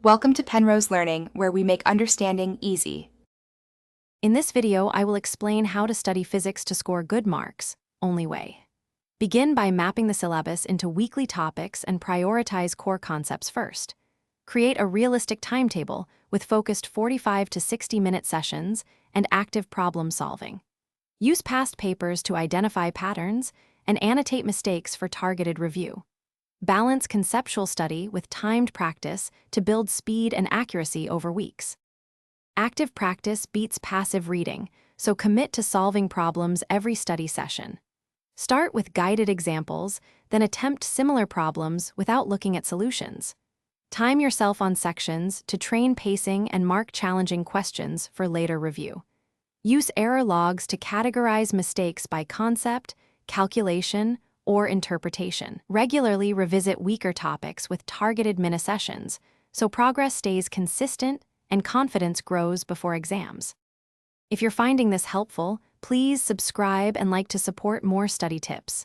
Welcome to Penrose Learning, where we make understanding easy. In this video, I will explain how to study physics to score good marks, only way. Begin by mapping the syllabus into weekly topics and prioritize core concepts first. Create a realistic timetable with focused 45 to 60-minute sessions and active problem solving. Use past papers to identify patterns and annotate mistakes for targeted review. Balance conceptual study with timed practice to build speed and accuracy over weeks. Active practice beats passive reading, so commit to solving problems every study session. Start with guided examples, then attempt similar problems without looking at solutions. Time yourself on sections to train pacing and mark challenging questions for later review. Use error logs to categorize mistakes by concept, calculation, or interpretation. Regularly revisit weaker topics with targeted mini-sessions, so progress stays consistent and confidence grows before exams. If you're finding this helpful, please subscribe and like to support more study tips.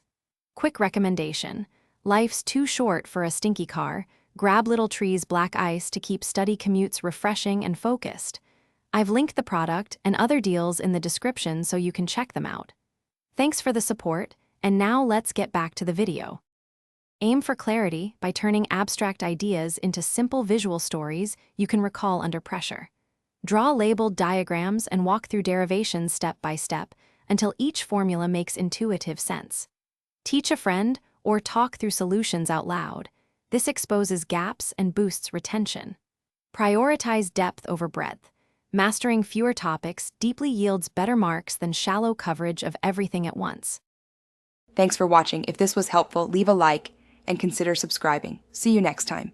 Quick recommendation: life's too short for a stinky car. Grab Little Tree's black ice to keep study commutes refreshing and focused. I've linked the product and other deals in the description so you can check them out. Thanks for the support, and now let's get back to the video. Aim for clarity by turning abstract ideas into simple visual stories you can recall under pressure. Draw labeled diagrams and walk through derivations step by step until each formula makes intuitive sense. Teach a friend or talk through solutions out loud. This exposes gaps and boosts retention. Prioritize depth over breadth. Mastering fewer topics deeply yields better marks than shallow coverage of everything at once. Thanks for watching. If this was helpful, leave a like and consider subscribing. See you next time.